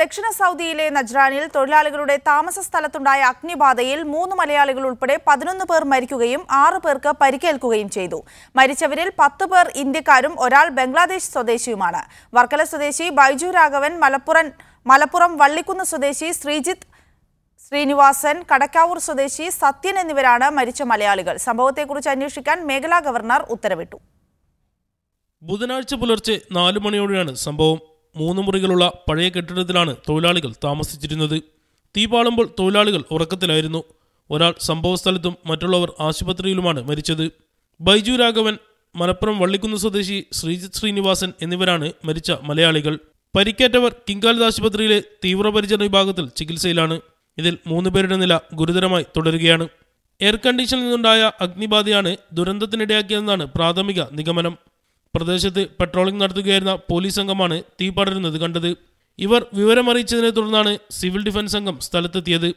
ദക്ഷിണ സൗദിയിലെ നജ്റാനിൽ തൊഴിലാളികളുടെ താമസ സ്ഥലത്തുണ്ടായ അഗ്നിബാധയിൽ 3 മലയാളികൾ ഉൾപ്പെടെ 11 പേർ മരിക്കുകയും 6 പേർക്ക് പരിക്കേൽക്കുകയും ചെയ്തു. മരിച്ചവരിൽ 10 പേർ ഇന്ത്യക്കാരും ഒരാൾ ബംഗ്ലാദേശ് സ്വദേശിയുമാണ്. വർക്കല സ്വദേശി ബൈജു രാഘവൻ, മലപ്പുറം വള്ളിക്കുന്ന് സ്വദേശി ശ്രീജിത്ത് ശ്രീനിവാസൻ, കടക്കാവൂർ സ്വദേശി സത്യൻ എന്നിവരാണ് മരിച്ച മലയാളികൾ. സംഭവത്തെക്കുറിച്ച് അന്വേഷിക്കാൻ മേഖലാ ഗവർണർ ഉത്തരവിട്ടു. ബുധനാഴ്ച പുലർച്ചെ 4 മണിയോടെയാണ് സംഭവം. 3 മുറികളുള്ള പഴയ കെട്ടിടത്തിലാണ് തൊഴിലാളികൾ താമസിച്ചിരുന്നത്. തീ പാളുമ്പോൾ തൊഴിലാളികൾ ഉറക്കത്തിലായിരുന്നു. ഒരാൾ സംഭവസ്ഥലത്തും മറ്റുള്ളവർ ആശുപത്രിയിലുമാണ് മരിച്ചത്. ബൈജു രാഘവൻ, മലപ്പുറം വള്ളിക്കുന്ന് സ്വദേശി ശ്രീജിത്ത് ശ്രീനിവാസൻ എന്നിവരാണ് മരിച്ച മലയാളികൾ. പരിക്കേറ്റവർ കിങ്കാലിദ് ആശുപത്രിയിലെ തീവ്രപരിചരണ വിഭാഗത്തിൽ ചികിത്സയിലാണ്. ഇതിൽ 3 പേരുടെ നില ഗുരുതരമായി തുടരുകയാണ്. എയർ കണ്ടീഷനിൽ നിന്നുണ്ടായ അഗ്നിബാധയാണ് ദുരന്തത്തിനിടയാക്കിയതെന്നാണ് പ്രാഥമിക നിഗമനം. പ്രദേശത്ത് പെട്രോളിംഗ് നടത്തുകയായിരുന്ന പോലീസ് സംഘമാണ് തീ പടരുന്നത് കണ്ടത്. ഇവർ വിവരമറിയിച്ചതിനെ തുടർന്നാണ് സിവിൽ ഡിഫൻസ് സംഘം സ്ഥലത്തെത്തിയത്.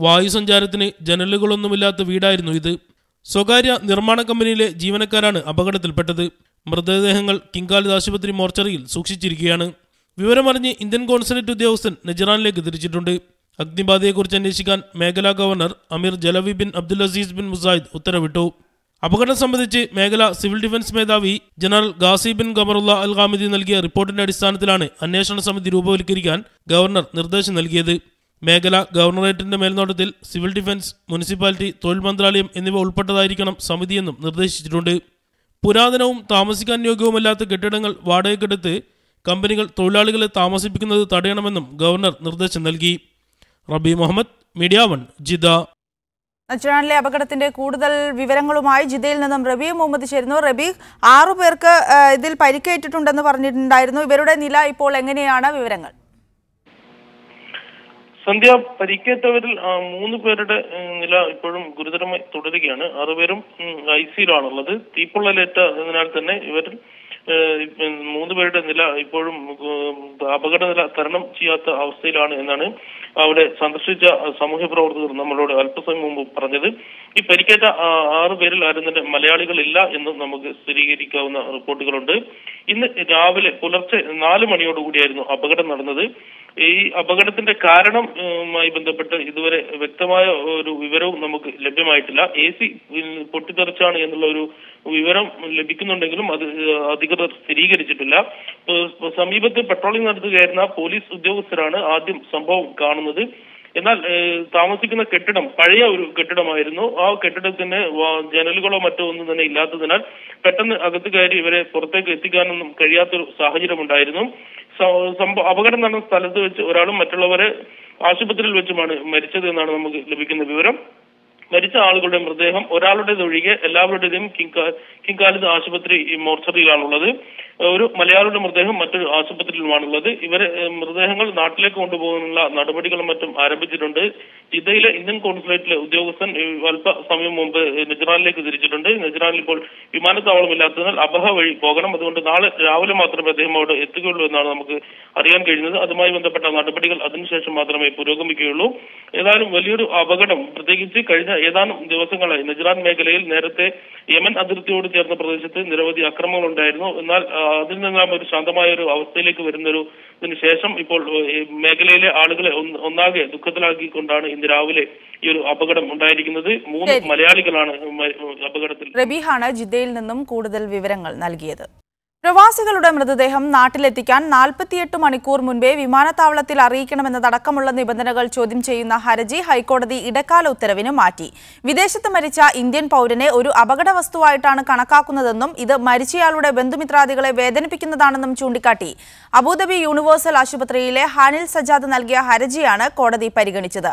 വായുസഞ്ചാരത്തിന് ജനലുകളൊന്നുമില്ലാത്ത വീടായിരുന്നു ഇത്. സ്വകാര്യ നിർമ്മാണ കമ്പനിയിലെ ജീവനക്കാരാണ് അപകടത്തിൽപ്പെട്ടത്. മൃതദേഹങ്ങൾ കിങ്കാലിദ് ആശുപത്രി മോർച്ചറിയിൽ സൂക്ഷിച്ചിരിക്കുകയാണ്. വിവരമറിഞ്ഞ് ഇന്ത്യൻ കോൺസുലേറ്റ് ഉദ്യോഗസ്ഥൻ നജ്റാനിലേക്ക് തിരിച്ചിട്ടുണ്ട്. അഗ്നിബാധയെക്കുറിച്ച് അന്വേഷിക്കാൻ മേഖലാ governor Amir ജലവി bin Abdul Aziz bin മുസായിദ് ഉത്തരവിട്ടു. അപകടം സംബന്ധിച്ച് മേഖല സിവിൽ ഡിഫൻസ് മേധാവി ജനറൽ ഗാസി ബിൻ ഖമറുല്ല അൽ ഖാമിദി നൽകിയ റിപ്പോർട്ടിന്റെ അടിസ്ഥാനത്തിലാണ് അന്വേഷണ സമിതി രൂപവൽക്കരിക്കാൻ ഗവർണർ നിർദ്ദേശം നൽകിയത്. മേഖല ഗവർണറേറ്റിന്റെ മേൽനോട്ടത്തിൽ സിവിൽ ഡിഫൻസ്, മുനിസിപ്പാലിറ്റി, തൊഴിൽ മന്ത്രാലയം എന്നിവ ഉൾപ്പെട്ടതായിരിക്കണം സമിതിയെന്നും നിർദ്ദേശിച്ചിട്ടുണ്ട്. പുരാതനവും താമസിക്കാൻ യോഗ്യവുമല്ലാത്ത കെട്ടിടങ്ങൾ വാടകയ്ക്കെടുത്ത് കമ്പനികൾ തൊഴിലാളികളെ താമസിപ്പിക്കുന്നത് തടയണമെന്നും ഗവർണർ നിർദ്ദേശം നൽകി. റബി മുഹമ്മദ്, മീഡിയ 1, ജിദ്ദ. നജ്റാനിലെ അപകടത്തിന്റെ കൂടുതൽ വിവരങ്ങളുമായി ജിദ്ദയിൽ നിന്നും റബി മുഹമ്മദ് ചേരുന്നു. റബി, 6 പേർക്ക് ഇതിൽ പരിക്കേറ്റിട്ടുണ്ടെന്ന് പറഞ്ഞിട്ടുണ്ടായിരുന്നു. ഇവരുടെ നില ഇപ്പോൾ എങ്ങനെയാണ്? വിവരങ്ങൾ. സന്ധ്യ, പരിക്കേറ്റവരിൽ 3 പേരുടെ നില ഇപ്പോഴും ഗുരുതരമായി തുടരുകയാണ്. 6 പേരും ICUലാണുള്ളത്. തീപ്പൊള്ളലേറ്റതിനാൽ തന്നെ ഇവരിൽ 3 പേരുടെ നില ഇപ്പോഴും അപകട നില തരണം ചെയ്യാത്ത അവസ്ഥയിലാണ് എന്നാണ് അവിടെ സന്ദർശിച്ച സാമൂഹ്യ പ്രവർത്തകർ നമ്മളോട് അല്പസമയം മുമ്പ് പറഞ്ഞത്. ഈ പരിക്കേറ്റ 6 പേരിൽ ആരും തന്നെ മലയാളികളില്ല എന്നും നമുക്ക് സ്ഥിരീകരിക്കാവുന്ന റിപ്പോർട്ടുകളുണ്ട്. ഇന്ന് രാവിലെ പുലർച്ചെ 4 മണിയോടുകൂടിയായിരുന്നു അപകടം നടന്നത്. ഈ അപകടത്തിന്റെ കാരണവുമായി ബന്ധപ്പെട്ട് ഇതുവരെ വ്യക്തമായ ഒരു വിവരവും നമുക്ക് ലഭ്യമായിട്ടില്ല. AC പൊട്ടിത്തെറിച്ചാണ് എന്നുള്ള ഒരു വിവരം ലഭിക്കുന്നുണ്ടെങ്കിലും അത് അധികൃതർ സ്ഥിരീകരിച്ചിട്ടില്ല. സമീപത്ത് പെട്രോളിംഗ് നടത്തുകയായിരുന്ന പോലീസ് ഉദ്യോഗസ്ഥരാണ് ആദ്യം സംഭവം കാണുന്നത്. എന്നാൽ താമസിക്കുന്ന കെട്ടിടം പഴയ ഒരു കെട്ടിടമായിരുന്നു. ആ കെട്ടിടത്തിന് ജനലുകളോ മറ്റോ ഒന്നും തന്നെ ഇല്ലാത്തതിനാൽ പെട്ടെന്ന് അകത്ത് കയറി ഇവരെ പുറത്തേക്ക് എത്തിക്കാനൊന്നും കഴിയാത്തൊരു സാഹചര്യം ഉണ്ടായിരുന്നു. അപകടം നടന്ന സ്ഥലത്ത് വെച്ച് ഒരാളും മറ്റുള്ളവരെ ആശുപത്രിയിൽ വെച്ചുമാണ് മരിച്ചത് എന്നാണ് നമുക്ക് ലഭിക്കുന്ന വിവരം. മരിച്ച ആളുകളുടെ മൃതദേഹം ഒരാളുടേതൊഴികെ എല്ലാവരുടേതും കിങ്കാലിദ് ആശുപത്രി മോർച്ചറിയിലാണുള്ളത്. ഒരു മലയാളിയുടെ മൃതദേഹം മറ്റൊരു ആശുപത്രിയിലുമാണുള്ളത്. ഇവരെ മൃതദേഹങ്ങൾ നാട്ടിലേക്ക് കൊണ്ടുപോകാനുള്ള നടപടികളും മറ്റും ആരംഭിച്ചിട്ടുണ്ട്. ജിദ്ദയിലെ ഇന്ത്യൻ കോൺസുലേറ്റിലെ ഉദ്യോഗസ്ഥൻ അല്പസമയം മുമ്പ് നജ്റാനിലേക്ക് തിരിച്ചിട്ടുണ്ട്. നജ്റാനിൽ ഇപ്പോൾ വിമാനത്താവളമില്ലാത്തതിനാൽ അബഹ വഴി പോകണം. അതുകൊണ്ട് നാളെ രാവിലെ മാത്രമേ അദ്ദേഹം അവിടെ എത്തുകയുള്ളൂ എന്നാണ് നമുക്ക് അറിയാൻ കഴിയുന്നത്. അതുമായി ബന്ധപ്പെട്ട നടപടികൾ അതിനുശേഷം മാത്രമേ പുരോഗമിക്കുകയുള്ളൂ. ഏതായാലും വലിയൊരു അപകടം, പ്രത്യേകിച്ച് കഴിഞ്ഞ ഏതാനും ദിവസങ്ങളായി നജ്റാൻ മേഖലയിൽ നേരത്തെ യമൻ അതിർത്തിയോട് ചേർന്ന പ്രദേശത്ത് നിരവധി അക്രമങ്ങൾ ഉണ്ടായിരുന്നു. എന്നാൽ അതിൽ നിന്നെല്ലാം ഒരു ശാന്തമായ ഒരു അവസ്ഥയിലേക്ക് വരുന്നതിന് ശേഷം ഇപ്പോൾ മേഖലയിലെ ആളുകളെ ഒന്നാകെ ദുഃഖത്തിലാക്കിക്കൊണ്ടാണ് ഇന്ന് രാവിലെ ഈ ഒരു അപകടം ഉണ്ടായിരിക്കുന്നത്. 3 മലയാളികളാണ് അപകടത്തിൽ. റബീഹാണ് ജിദ്ദയിൽ നിന്നും കൂടുതൽ വിവരങ്ങൾ നൽകിയത്. പ്രവാസികളുടെ മൃതദേഹം നാട്ടിലെത്തിക്കാൻ 48 മണിക്കൂർ മുൻപേ വിമാനത്താവളത്തിൽ അറിയിക്കണമെന്നതടക്കമുള്ള നിബന്ധനകൾ ചോദ്യം ചെയ്യുന്ന ഹർജി ഹൈക്കോടതി ഇടക്കാല ഉത്തരവിന് മാറ്റി. വിദേശത്ത് മരിച്ച ഇന്ത്യൻ പൗരനെ ഒരു അപകട വസ്തുവായിട്ടാണ് കണക്കാക്കുന്നതെന്നും ഇത് മരിച്ചയാളുടെ ബന്ധുമിത്രാദികളെ വേദനിപ്പിക്കുന്നതാണെന്നും ചൂണ്ടിക്കാട്ടി അബുദാബി യൂണിവേഴ്സൽ ആശുപത്രിയിലെ ഹാനിൽ സജാദ് നൽകിയ ഹർജിയാണ് കോടതി പരിഗണിച്ചത്.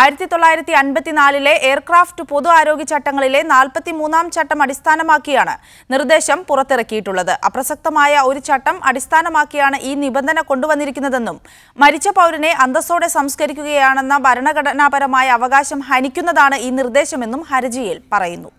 1954 എയർക്രാഫ്റ്റ് പൊതു ആരോഗ്യ ചട്ടങ്ങളിലെ 43-ാം ചട്ടം അടിസ്ഥാനമാക്കിയാണ് നിർദ്ദേശം പുറത്തിറക്കിയിട്ടുള്ളത്. പ്രസക്തമായ ഒരു ചട്ടം അടിസ്ഥാനമാക്കിയാണ് ഈ നിബന്ധന കൊണ്ടുവന്നിരിക്കുന്നതെന്നും മരിച്ച പൗരനെ അന്തസ്സോടെ സംസ്കരിക്കുകയാണെന്ന ഭരണഘടനാപരമായ അവകാശം ഹനിക്കുന്നതാണ് ഈ നിർദ്ദേശമെന്നും ഹർജിയിൽ പറയുന്നു.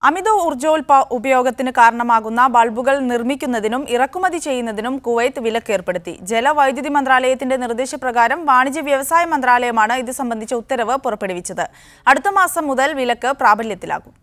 അമിത ഊർജ്ജോൽപാദന ഉപയോഗത്തിന് കാരണമാകുന്ന ബൾബുകൾ നിർമ്മിക്കുന്നതിനും ഇറക്കുമതി ചെയ്യുന്നതിനും കുവൈത്ത് വിലക്കേർപ്പെടുത്തി. ജലവൈദ്യുതി മന്ത്രാലയത്തിന്റെ നിർദ്ദേശപ്രകാരം വാണിജ്യ വ്യവസായ മന്ത്രാലയമാണ് ഇത് സംബന്ധിച്ച ഉത്തരവ് പുറപ്പെടുവിച്ചത്. അടുത്ത മാസം മുതൽ വിലക്ക് പ്രാബല്യത്തിലാകും.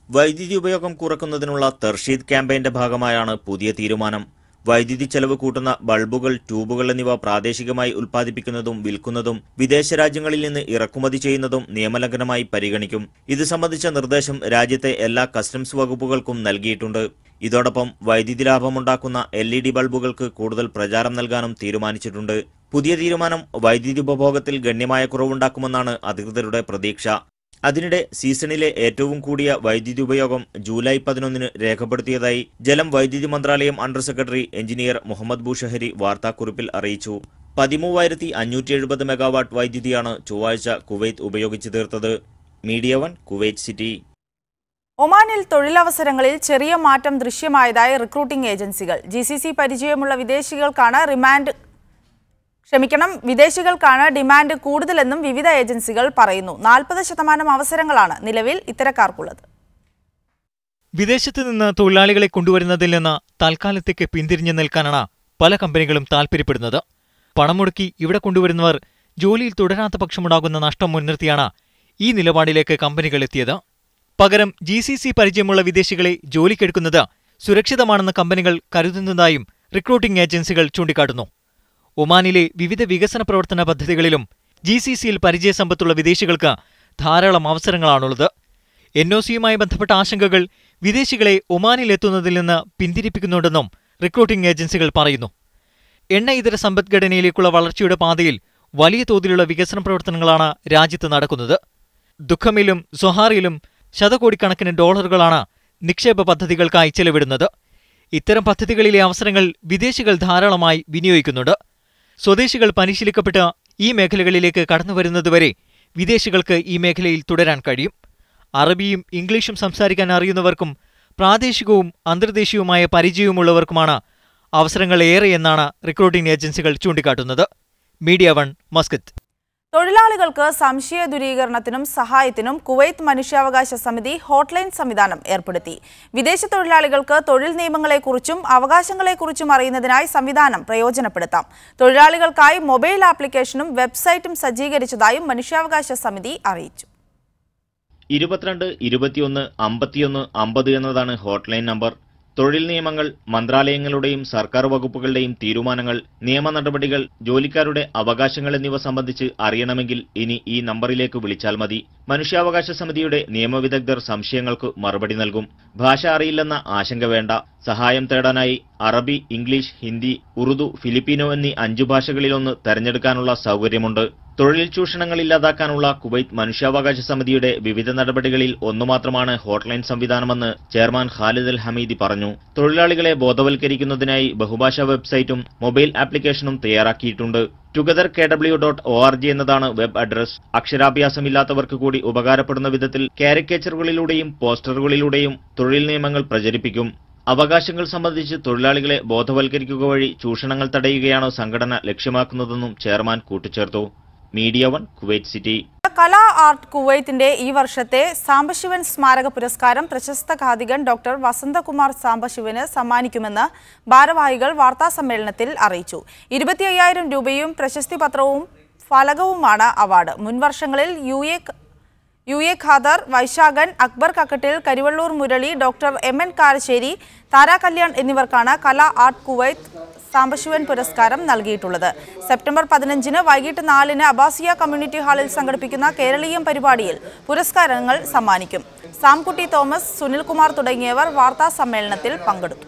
വൈദ്യുതി ഉപയോഗം കുറയ്ക്കുന്നതിനുള്ള തർഷീദ് ക്യാമ്പയിന്റെ ഭാഗമായാണ് പുതിയ തീരുമാനം. വൈദ്യുതി ചെലവ് കൂട്ടുന്ന ബൾബുകൾ, ട്യൂബുകൾ എന്നിവ പ്രാദേശികമായി ഉൽപ്പാദിപ്പിക്കുന്നതും വിൽക്കുന്നതും വിദേശ രാജ്യങ്ങളിൽ നിന്ന് ഇറക്കുമതി ചെയ്യുന്നതും നിയമലംഘനമായി പരിഗണിക്കും. ഇത് സംബന്ധിച്ച നിർദ്ദേശം രാജ്യത്തെ എല്ലാ കസ്റ്റംസ് വകുപ്പുകൾക്കും നൽകിയിട്ടുണ്ട്. ഇതോടൊപ്പം വൈദ്യുതി ലാഭമുണ്ടാക്കുന്ന LED ബൾബുകൾക്ക് കൂടുതൽ പ്രചാരം നൽകാനും തീരുമാനിച്ചിട്ടുണ്ട്. പുതിയ തീരുമാനം വൈദ്യുതി ഉപഭോഗത്തിൽ ഗണ്യമായ കുറവുണ്ടാക്കുമെന്നാണ് അധികൃതരുടെ പ്രതീക്ഷ. അതിനിടെ സീസണിലെ ഏറ്റവും കൂടിയ വൈദ്യുതി ഉപയോഗം ജൂലൈ 11 രേഖപ്പെടുത്തിയതായി ജലം വൈദ്യുതി മന്ത്രാലയം അണ്ടർ സെക്രട്ടറി എഞ്ചിനീയർ മുഹമ്മദ് ബൂഷഹരി വാർത്താക്കുറിപ്പിൽ അറിയിച്ചു. 13,570 മെഗാവാട്ട് വൈദ്യുതിയാണ് ചൊവ്വാഴ്ച കുവൈത്ത് ഉപയോഗിച്ചു തീർത്തത്. Media 1 Kuwait city. ഒമാനിൽ തൊഴിലവസരങ്ങളിൽ ചെറിയ മാറ്റം ദൃശ്യമായതായി റിക്രൂട്ടിംഗ് ഏജൻസികൾ. GCC പരിചയമുള്ള വിദേശികൾക്കാണ് ഡിമാൻഡ് കൂടുതലെന്നും വിവിധ ഏജൻസികൾ പറയുന്നു. 40% അവസരങ്ങളാണ് നിലവിൽ ഇത്തരക്കാർക്കുള്ളത്. വിദേശത്ത് നിന്ന് തൊഴിലാളികളെ കൊണ്ടുവരുന്നതിൽ നിന്ന് തൽക്കാലത്തേക്ക് പിന്തിരിഞ്ഞു നിൽക്കാനാണ് പല കമ്പനികളും താൽപര്യപ്പെടുന്നത്. പണം മുടക്കി ഇവിടെ കൊണ്ടുവരുന്നവർ ജോലിയിൽ തുടരാത്ത പക്ഷമുണ്ടാകുന്ന നഷ്ടം മുൻനിർത്തിയാണ് ഈ നിലപാടിലേക്ക് കമ്പനികൾ എത്തിയത്. പകരം GCC പരിചയമുള്ള വിദേശികളെ ജോലിക്കെടുക്കുന്നത് സുരക്ഷിതമാണെന്ന് കമ്പനികൾ കരുതുന്നതായും റിക്രൂട്ടിംഗ് ഏജൻസികൾ ചൂണ്ടിക്കാട്ടുന്നു. ഒമാനിലെ വിവിധ വികസന പ്രവർത്തന പദ്ധതികളിലും GCCയിൽ പരിചയസമ്പത്തുള്ള വിദേശികൾക്ക് ധാരാളം അവസരങ്ങളാണുള്ളത്. NOCയുമായി ബന്ധപ്പെട്ട ആശങ്കകൾ വിദേശികളെ ഒമാനിലെത്തുന്നതിൽ നിന്ന് പിന്തിരിപ്പിക്കുന്നുണ്ടെന്നും റിക്രൂട്ടിംഗ് ഏജൻസികൾ പറയുന്നു. എണ്ണ ഇതര സമ്പദ്ഘടനയിലേക്കുള്ള വളർച്ചയുടെ പാതയിൽ വലിയ തോതിലുള്ള വികസന പ്രവർത്തനങ്ങളാണ് രാജ്യത്ത് നടക്കുന്നത്. ദുഃഖമിലും സൊഹാറിയിലും ശതകോടിക്കണക്കിന് ഡോളറുകളാണ് നിക്ഷേപ പദ്ധതികൾക്കായി ചെലവിടുന്നത്. ഇത്തരം പദ്ധതികളിലെ അവസരങ്ങൾ വിദേശികൾ ധാരാളമായി വിനിയോഗിക്കുന്നുണ്ട്. സ്വദേശികൾ പരിശീലിക്കപ്പെട്ട് ഈ മേഖലകളിലേക്ക് കടന്നുവരുന്നതുവരെ വിദേശികൾക്ക് ഈ മേഖലയിൽ തുടരാൻ കഴിയും. അറബിയും ഇംഗ്ലീഷും സംസാരിക്കാൻ അറിയുന്നവർക്കും പ്രാദേശികവും അന്തർദേശീയവുമായ പരിചയവുമുള്ളവർക്കുമാണ് അവസരങ്ങൾ ഏറെയെന്നാണ് റിക്രൂട്ടിംഗ് ഏജൻസികൾ ചൂണ്ടിക്കാട്ടുന്നത്. Media 1 Muscat. തൊഴിലാളികൾക്ക് സംശയ ദൂരീകരണത്തിനും സഹായത്തിനും കുവൈത്ത് മനുഷ്യാവകാശ സമിതി ഹോട്ട്ലൈൻ സംവിധാനം ഏർപ്പെടുത്തി. വിദേശ തൊഴിലാളികൾക്ക് തൊഴിൽ നിയമങ്ങളെക്കുറിച്ചും അവകാശങ്ങളെക്കുറിച്ചും അറിയുന്നതിനായി സംവിധാനം പ്രയോജനപ്പെടുത്താം. തൊഴിലാളികൾക്കായി മൊബൈൽ ആപ്ലിക്കേഷനും വെബ്സൈറ്റും സജ്ജീകരിച്ചതായും മനുഷ്യാവകാശ സമിതി അറിയിച്ചു. 22 21 51 50 എന്നതാണ് ഹോട്ട്ലൈൻ നമ്പർ. തൊഴിൽ നിയമങ്ങൾ, മന്ത്രാലയങ്ങളുടെയും സർക്കാർ വകുപ്പുകളുടെയും തീരുമാനങ്ങൾ, നിയമ നടപടികൾ, ജോലിക്കാരുടെ അവകാശങ്ങൾ എന്നിവ സംബന്ധിച്ച് അറിയണമെങ്കിൽ ഇനി ഈ നമ്പറിലേക്ക് വിളിച്ചാൽ മതി. മനുഷ്യാവകാശ സമിതിയുടെ നിയമവിദഗ്ധർ സംശയങ്ങൾക്ക് മറുപടി നൽകും. ഭാഷ അറിയില്ലെന്ന ആശങ്ക വേണ്ട. സഹായം തേടാനായി അറബി, ഇംഗ്ലീഷ്, ഹിന്ദി, ഉറുദു, ഫിലിപ്പീനോ എന്നീ 5 ഭാഷകളിലൊന്ന് തെരഞ്ഞെടുക്കാനുള്ള സൗകര്യമുണ്ട്. തൊഴിൽ ചൂഷണങ്ങൾ ഇല്ലാതാക്കാനുള്ള കുവൈത്ത് മനുഷ്യാവകാശ സമിതിയുടെ വിവിധ നടപടികളിൽ ഒന്നുമാത്രമാണ് ഹോട്ട്ലൈൻ സംവിധാനമെന്ന് ചെയർമാൻ ഖാലിദ് അൽ ഹമീദി പറഞ്ഞു. തൊഴിലാളികളെ ബോധവൽക്കരിക്കുന്നതിനായി ബഹുഭാഷാ വെബ്സൈറ്റും മൊബൈൽ ആപ്ലിക്കേഷനും തയ്യാറാക്കിയിട്ടുണ്ട്. togetherkw.org എന്നതാണ് വെബ് അഡ്രസ്. അക്ഷരാഭ്യാസമില്ലാത്തവർക്ക് കൂടി ഉപകാരപ്പെടുന്ന വിധത്തിൽ കാരിക്കേച്ചറുകളിലൂടെയും പോസ്റ്ററുകളിലൂടെയും തൊഴിൽ നിയമങ്ങൾ പ്രചരിപ്പിക്കും. അവകാശങ്ങൾ സംബന്ധിച്ച് തൊഴിലാളികളെ ബോധവൽക്കരിക്കുക വഴി ചൂഷണങ്ങൾ തടയുകയാണ് സംഘടന ലക്ഷ്യമാക്കുന്നതെന്നും ചെയർമാൻ കൂട്ടിച്ചേർത്തു. Media 1 Kuwait city. Kala art കുവൈത്തിന്റെ ഈ വർഷത്തെ സാംബശിവൻ സ്മാരക പുരസ്കാരം പ്രശസ്ത ഖാദികൻ ഡോക്ടർ വസന്തകുമാർ സാംബശിവന് സമ്മാനിക്കുമെന്ന് ഭാരവാഹികൾ വാർത്താസമ്മേളനത്തിൽ അറിയിച്ചു. 25,000 രൂപയും പ്രശസ്തി പത്രവും ഫലകവുമാണ് അവാർഡ്. മുൻവർഷങ്ങളിൽ UA Khader, Vaisakhan, Akbar Kakkattil, Karivellur Murali, doctor MN Karassery, Thara Kalyan എന്നിവർക്കാണ് കലാ ആർട്ട് കുവൈത്ത് സാംബശിവൻ പുരസ്കാരം നൽകിയിട്ടുള്ളത്. സെപ്റ്റംബർ 15 വൈകിട്ട് 4 അബാസിയ കമ്മ്യൂണിറ്റി ഹാളിൽ സംഘടിപ്പിക്കുന്ന കേരളീയം പരിപാടിയിൽ പുരസ്കാരങ്ങൾ സമ്മാനിക്കും. സാംകുട്ടി തോമസ്, സുനിൽകുമാർ തുടങ്ങിയവർ വാർത്താ സമ്മേളനത്തിൽ പങ്കെടുത്തു.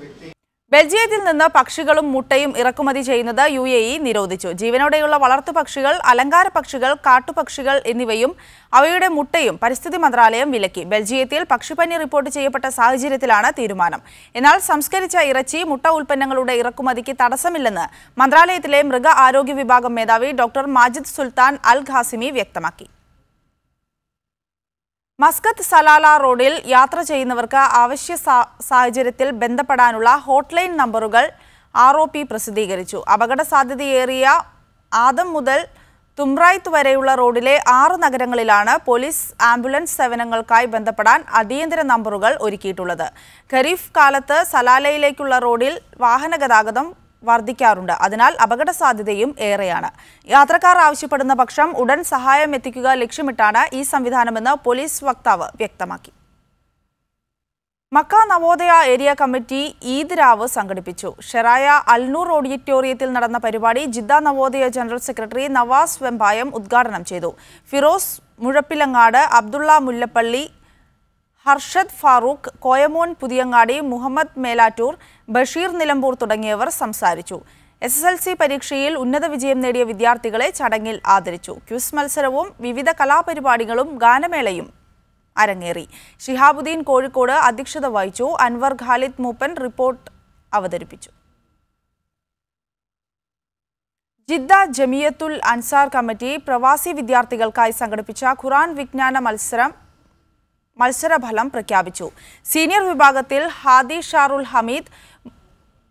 ബെൽജിയത്തിൽ നിന്ന് പക്ഷികളും മുട്ടയും ഇറക്കുമതി ചെയ്യുന്നത് UAE നിരോധിച്ചു. ജീവനോടെയുള്ള വളർത്തുപക്ഷികൾ, അലങ്കാര പക്ഷികൾ, കാട്ടുപക്ഷികൾ എന്നിവയും അവയുടെ മുട്ടയും പരിസ്ഥിതി മന്ത്രാലയം വിലക്കി. ബെൽജിയത്തിൽ പക്ഷിപ്പനി റിപ്പോർട്ട് ചെയ്യപ്പെട്ട സാഹചര്യത്തിലാണ് തീരുമാനം. എന്നാൽ സംസ്കരിച്ച ഇറച്ചി, മുട്ട ഉൽപ്പന്നങ്ങളുടെ ഇറക്കുമതിക്ക് തടസ്സമില്ലെന്ന് മന്ത്രാലയത്തിലെ മൃഗ ആരോഗ്യ വിഭാഗം മേധാവി ഡോക്ടർ മാജിദ് സുൽത്താൻ അൽ ഖാസിമി വ്യക്തമാക്കി. മസ്കത്ത് സലാല റോഡിൽ യാത്ര ചെയ്യുന്നവർക്ക് അവശ്യ സാഹചര്യത്തിൽ ബന്ധപ്പെടാനുള്ള ഹോട്ട്ലൈൻ നമ്പറുകൾ ROP പ്രസിദ്ധീകരിച്ചു. അപകട സാധ്യതയേറിയ ആദം മുതൽ തുംറൈത്ത് വരെയുള്ള റോഡിലെ 6 നഗരങ്ങളിലാണ് പോലീസ് ആംബുലൻസ് സേവനങ്ങൾക്കായി ബന്ധപ്പെടാൻ അടിയന്തര നമ്പറുകൾ ഒരുക്കിയിട്ടുള്ളത്. ഖരീഫ് കാലത്ത് സലാലയിലേക്കുള്ള റോഡിൽ വാഹന ഗതാഗതം വർദ്ധിക്കാറുണ്ട്. അതിനാൽ അപകട സാധ്യതയും ഏറെയാണ്. യാത്രക്കാർ ആവശ്യപ്പെടുന്ന പക്ഷം ഉടൻ സഹായം എത്തിക്കുക ലക്ഷ്യമിട്ടാണ് ഈ സംവിധാനമെന്ന് പോലീസ് വക്താവ് വ്യക്തമാക്കി. മക്ക നവോദയ ഏരിയ കമ്മിറ്റി ഈദ് രാവ് സംഘടിപ്പിച്ചു. ഷെറായ അൽനൂർ ഓഡിറ്റോറിയത്തിൽ നടന്ന പരിപാടി ജിദ്ദ നവോദയ ജനറൽ സെക്രട്ടറി നവാസ് വെമ്പായം ഉദ്ഘാടനം ചെയ്തു. ഫിറോസ് മുഴപ്പിലങ്ങാട്, അബ്ദുള്ള മുല്ലപ്പള്ളി, ഹർഷദ് ഫാറൂഖ്, കോയമോൻ പുതിയങ്ങാടി, മുഹമ്മദ് മേലാറ്റൂർ, ബഷീർ നിലമ്പൂർ തുടങ്ങിയവർ സംസാരിച്ചു. SSLC പരീക്ഷയിൽ ഉന്നത വിജയം നേടിയ വിദ്യാർത്ഥികളെ ചടങ്ങിൽ ആദരിച്ചു. ക്വിസ് മത്സരവും വിവിധ കലാപരിപാടികളും ഗാനമേളയും അരങ്ങേറി. ഷിഹാബുദ്ദീൻ കോഴിക്കോട് അധ്യക്ഷത വഹിച്ചു. അൻവർ ഖാലിദ് മൂപ്പൻ റിപ്പോർട്ട് അവതരിപ്പിച്ചു. ജിദ്ദ ജമിയത്തുൽ അൻസാർ കമ്മിറ്റി പ്രവാസി വിദ്യാർത്ഥികൾക്കായി സംഘടിപ്പിച്ച ഖുർആൻ വിജ്ഞാന മത്സരഫലം പ്രഖ്യാപിച്ചു. സീനിയർ വിഭാഗത്തിൽ ഹാദി ഷാറുൽ ഹമീദ്,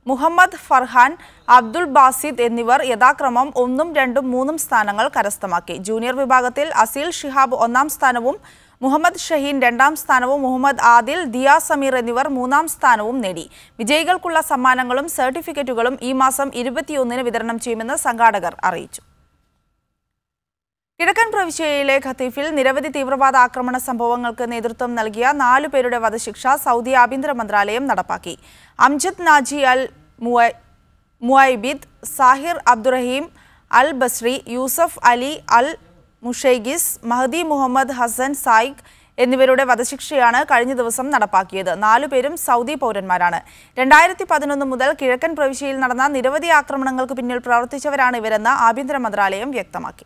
മുഹമ്മദ് ഫർഹാൻ, അബ്ദുൾ ബാസിദ് എന്നിവർ യഥാക്രമം 1, 2, 3 സ്ഥാനങ്ങൾ കരസ്ഥമാക്കി. ജൂനിയർ വിഭാഗത്തിൽ അസീൽ ഷിഹാബ് 1ാം സ്ഥാനവും മുഹമ്മദ് ഷഹീൻ 2ാം സ്ഥാനവും മുഹമ്മദ് ആദിൽ, ദിയ സമീർ എന്നിവർ 3ാം സ്ഥാനവും നേടി. വിജയികൾക്കുള്ള സമ്മാനങ്ങളും സർട്ടിഫിക്കറ്റുകളും ഈ മാസം 21-ന് വിതരണം ചെയ്യുമെന്ന് സംഘാടകർ അറിയിച്ചു. കിഴക്കൻ പ്രവിശ്യയിലെ ഖത്തീഫിൽ നിരവധി തീവ്രവാദ ആക്രമണ സംഭവങ്ങൾക്ക് നേതൃത്വം നൽകിയ 4 പേരുടെ വധശിക്ഷ സൗദി ആഭ്യന്തര മന്ത്രാലയം നടപ്പാക്കി. അംജദ് നാജി അൽ മുഅയ്ബിദ്, സാഹിർ അബ്ദുറഹീം അൽ ബസ്രി, യൂസഫ് അലി അൽ മുഷൈഗിസ്, മഹദി മുഹമ്മദ് ഹസൻ സായിഖ് എന്നിവരുടെ വധശിക്ഷയാണ് കഴിഞ്ഞ ദിവസം നടപ്പാക്കിയത്. 4 പേരും സൗദി പൗരന്മാരാണ്. 2011 മുതൽ കിഴക്കൻ പ്രവിശ്യയിൽ നടന്ന നിരവധി ആക്രമണങ്ങൾക്ക് പിന്നിൽ പ്രവർത്തിച്ചവരാണ് ഇവരെന്ന് ആഭ്യന്തര മന്ത്രാലയം വ്യക്തമാക്കി.